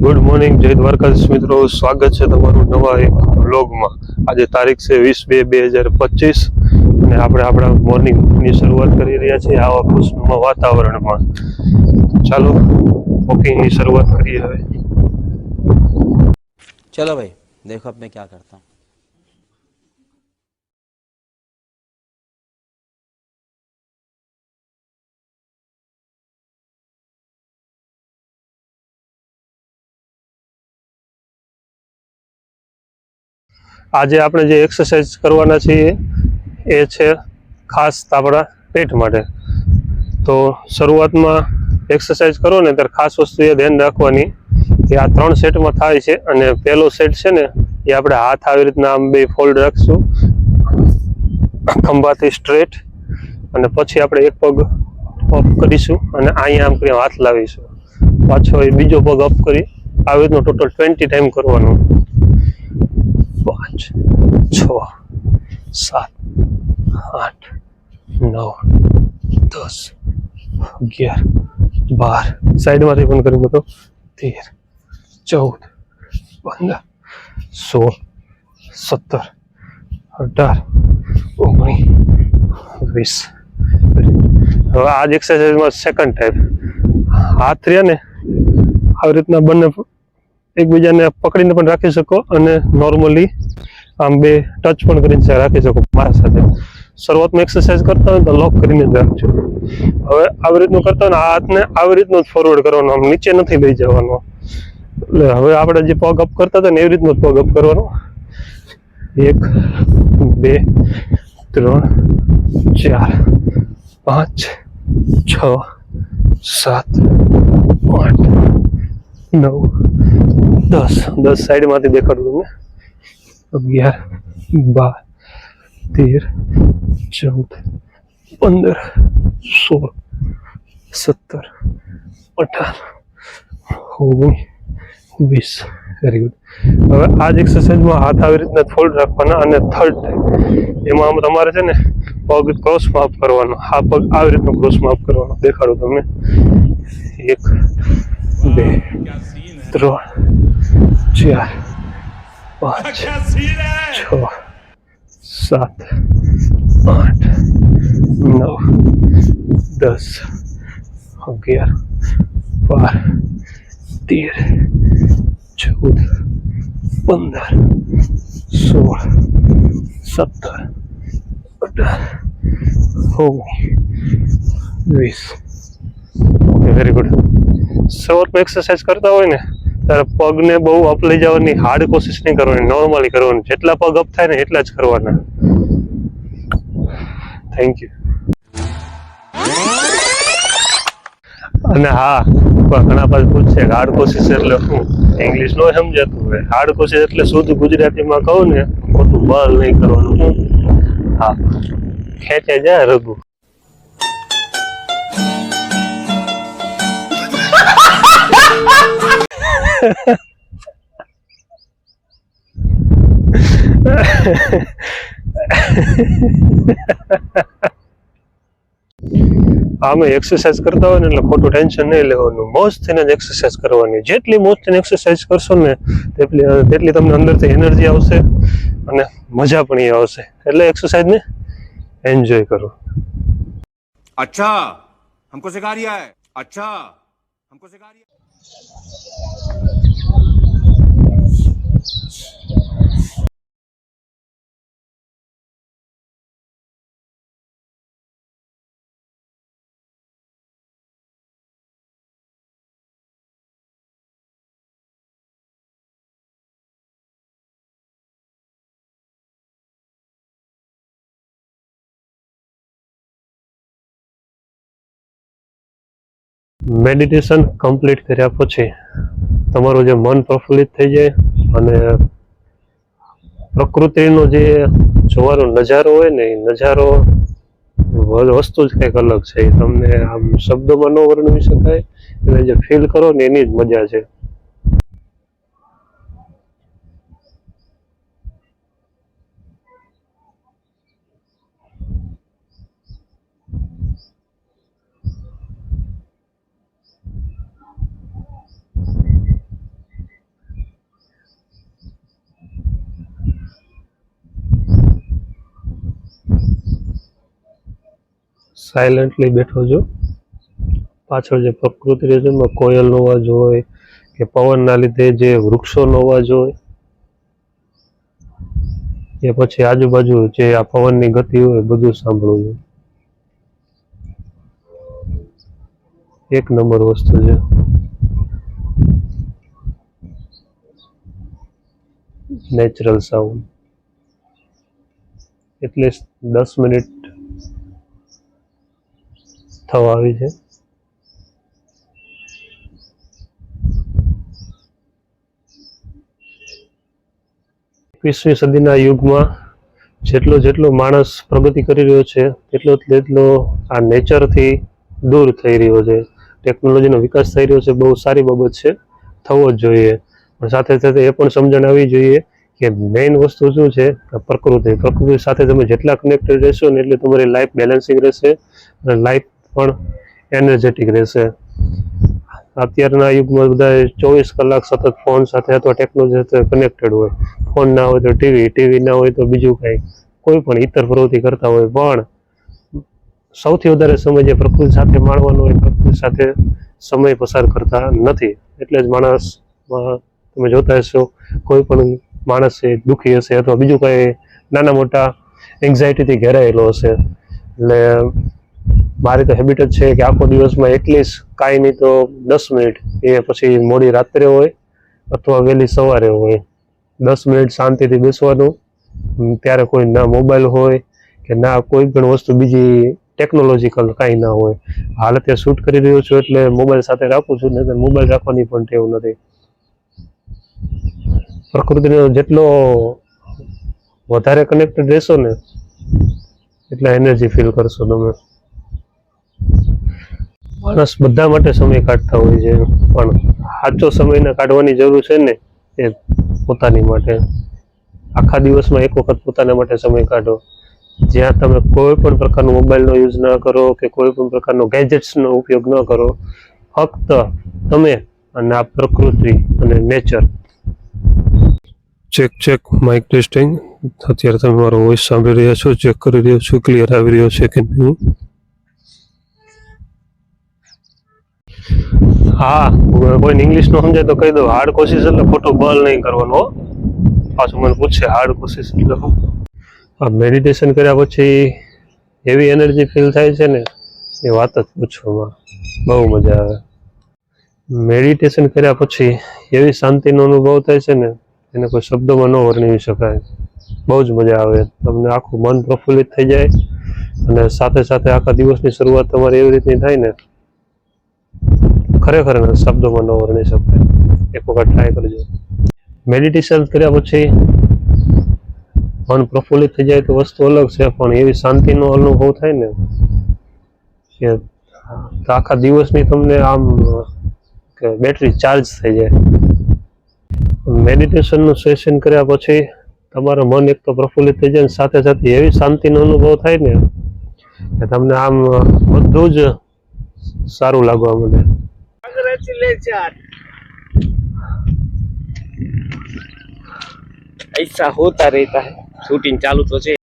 Good morning, જય દ્વારકાધીશ મિત્રો. સ્વાગત છે તમારું નવા એક વ્લોગમાં. આજે તારીખ છે 20/2/2025 અને આપણે આપણા મોર્નિંગની શરૂઆત કરી રહ્યા છીએ આવા ખુશનુમા વાતાવરણમાં. ચાલો વોકિંગની શરૂઆત કરીએ હવે. चलो भाई देखो अब मैं क्या करता हूँ. આજે આપણે જે એક્સરસાઇઝ કરવાના છીએ એ છે ખાસ આપણા પેટ માટે. તો શરૂઆતમાં એક્સરસાઇઝ કરો ને ત્યારે ખાસ વસ્તુ એ ધ્યાન રાખવાની કે આ 3 સેટમાં થાય છે. અને પહેલો સેટ છે ને એ આપણે હાથ આવી રીતના આમ બે ફોલ્ડ રાખશું ખંભાથી સ્ટ્રેટ, અને પછી આપણે એક પગ અપ કરીશું અને અહીંયા આમ કરી હાથ લાવીશું. પાછો એ બીજો પગ અપ કરી આવી રીતનું ટોટલ 20 ટાઈમ કરવાનું. 5 6 7 8 9 10 11 12 સાઈડમાંથી પણ કરી બધો 13 14 15 16 17 18 19 20. હવે આ જ એક્સરસાઇઝમાં સેકન્ડ ટાઈપ હાથ રહ્યા ને આવી રીતના બંને એકબીજાને પકડીને પણ રાખી શકો અને નોર્મલી આમ બે ટચ પણ કરીને રાખી શકો મારા સાથે. શરૂઆતમાં એક્સરસાઇઝ કરતા હોય તો લોક કરીને જ રાખજો. હવે આવી રીતનું કરતા હોય ને આ હાથને આવી રીતનું જ ફોરવર્ડ કરવાનો, આમ નીચે નથી લઈ જવાનો. એટલે હવે આપણે જે પગ અપ કરતા હતા ને એવી રીતનું જ પગ અપ કરવાનો. 1 2 3 4 5 6 7 8 9 10 સાઈડમાંથી દેખાડું તમને. 11 12 13 14 15 16 17 18 19 20. Very good. હવે આ જ એક્સરસાઇઝમાં હાથ આવી રીતના ફોલ્ડ રાખવાના અને થર્ડ ટાઈમ એમાં તમારે છે ને પગ ક્રોસમાં અપ કરવાનો. આ પગ આવી રીતનો ક્રોસમાં અપ કરવાનો. દેખાડું તમને. 1 2 3 4 5 6 7 8 9 10 11 12 13 14 15 16 17 18 19 20. Very good. શરૂઆતમાં એક્સરસાઇઝ કરતા હોય ને ત્યારે પગને બહુ અપ લઈ જવાની હાર્ડ કોશિશ નહીં કરવાની, નોર્મલી કરવાની. જેટલા પગ અપ થાય ને એટલા જ કરવાના. Thank you. અને હા, ઘણા પાસે પૂછશે હાર્ડ કોશિશ એટલે શું? ઇંગ્લિશ નો સમજાતું હોય. હાર્ડ કોશિશ એટલે શુદ્ધ ગુજરાતીમાં કહું ને, ખોટું બળ નહીં કરવાનું. હા, ખેંચે જાય રઘુ. આમે એક્સરસાઇઝ કરતા હોય ને એટલે ખોટું ટેન્શન નહીં લેવાનું. મોજ થઈને જ એક્સરસાઇઝ કરવાની. જેટલી મોજ થઈને એક્સરસાઇઝ કરશો ને તેટલી તમને અંદરથી એનર્જી આવશે અને મજા પણ એ આવશે. એટલે એક્સરસાઇઝને એન્જોય કરો. अच्छा हमको सिखा रिया है. अच्छा हमको सिखा रिया है. મેડિટેશન કમ્પ્લીટ કર્યા પછી તમારું જે મન પ્રફુલ્લિત થઈ જાય અને પ્રકૃતિનો જે જોવાનો નજારો હોય ને એ નજારો વસ્તુ જ કંઈક અલગ છે. એ તમને આમ શબ્દોમાં ન વર્ણવી શકાય. એટલે જે ફીલ કરો ને એની જ મજા છે. સાયલેન્ટલી બેઠો છું. પાછળ જે પ્રકૃતિ રહે છે એમાં કોયલનો અવાજ હોય કે પવનના લીધે જે વૃક્ષોનો અવાજ હોય કે પછી આજુબાજુ જે આ પવનની ગતિ હોય બધું સાંભળવું છે. એક નંબર વસ્તુ છે. Natural sound. એટલીસ્ટ 10 મિનિટ થવા આવી છે. એકવીસમી સદીના યુગમાં જેટલો માણસ પ્રગતિ કરી રહ્યો છે તેટલો આ નેચરથી દૂર થઈ રહ્યો છે. ટેકનોલોજીનો વિકાસ થઈ રહ્યો છે, બહુ સારી બાબત છે, થવો જ જોઈએ. પણ સાથે સાથે એ પણ સમજણ આવવી જોઈએ કે મેઇન વસ્તુ શું છે, પ્રકૃતિ સાથે તમે જેટલા કનેક્ટેડ રહેશો ને એટલે તમારી લાઈફ બેલેન્સિંગ રહેશે અને લાઈફ પણ એનર્જેટિક રહેશે. અત્યારના યુગમાં બધા 24 કલાક સતત ફોન સાથે અથવા ટેકનોલોજી સાથે કનેક્ટેડ હોય. ફોન ના હોય તો ટીવી ના હોય તો બીજું કાંઈ કોઈ પણ ઇતર પ્રવૃત્તિ કરતા હોય, પણ સૌથી વધારે સમય જે પ્રકૃતિ સાથે માણવાનો હોય પ્રકૃતિ સાથે સમય પસાર કરતા નથી. એટલે જ માણસ તમે જોતા હશો કોઈ પણ માણસ દુઃખી હશે અથવા બીજું કાંઈ નાના મોટા એન્ઝાયટીથી ઘેરાયેલો હશે. એટલે મારી તો હેબિટ જ છે કે આખો દિવસમાં એટલીસ્ટ કાંઈ નહીં તો 10 મિનિટ, એ પછી મોડી રાત્રે હોય અથવા વહેલી સવારે હોય, 10 મિનિટ શાંતિથી બેસવાનું. ત્યારે કોઈ ના મોબાઈલ હોય કે ના કોઈ પણ વસ્તુ બીજી ટેકનોલોજીકલ કાંઈ ના હોય. હાલ અત્યારે શૂટ કરી રહ્યો છું એટલે મોબાઈલ સાથે રાખું છું, નહીં મોબાઈલ રાખવાની પણ ટેવ નથી. પ્રકૃતિનો જેટલો વધારે કનેક્ટેડ રહેશો ને એટલા એનર્જી ફીલ કરશો તમે. માણસ બધા માટે સમય કાઢતા હોય છે, પણ સાચો સમયને કાઢવાની જરૂર છે ને એ પોતાની માટે. આખા દિવસમાં એક વખત પોતાના માટે સમય કાઢો, જ્યાં તમે કોઈ પણ પ્રકારનો મોબાઈલનો યુઝ ન કરો કે કોઈ પણ પ્રકારનો ગેજેટ્સનો ઉપયોગ ન કરો. ફક્ત તમે અને આ પ્રકૃતિ અને નેચર. Check mic testing. અત્યારે તમે મારો વોઇસ સાંભળી રહ્યા છો, ચેક કરી રહ્યો છો ક્લિયર આવી રહ્યો છે કે નહીં. હા, કોઈને ઇંગ્લિશ નો સમજાય તો કહી દો, હાર્ડ કોશિશ એટલે ખોટું બળ નહીં કરવાનો. પાછું મને પૂછે હાર્ડ કોશિશ એટલે શું. મેડિટેશન કર્યા પછી એવી એનર્જી ફીલ થાય છે ને એ વાત જ પૂછવામાં, બહુ મજા આવે. મેડિટેશન કર્યા પછી એવી શાંતિનો અનુભવ થાય છે ને એને કોઈ શબ્દોમાં ન વર્ણવી શકાય. બહુ જ મજા આવે. તમને આખું મન પ્રફુલ્લિત થઈ જાય અને સાથે સાથે આખા દિવસની શરૂઆત તમારી એવી રીતની થાય ને ખરેખર શબ્દોમાં ન વર્ણી શકાય. એક વખત ટ્રાય કરજો. મેડિટેશન કર્યા પછી મન પ્રફુલ્લિત થઈ જાય તો વસ્તુ અલગ છે, પણ એવી શાંતિનો અનુભવ થાય ને કે આખા દિવસની તમને આમ કે બેટરી ચાર્જ થઈ જાય. મેડિટેશનનું સેશન કર્યા પછી તમારું મન એક તો પ્રફુલ્લિત થઈ જાય, સાથે સાથે એવી શાંતિનો અનુભવ થાય ને કે તમને આમ બધું જ સારું લાગવા મળે. ऐसा होता रहता है. शूटिंग चालू तो છે.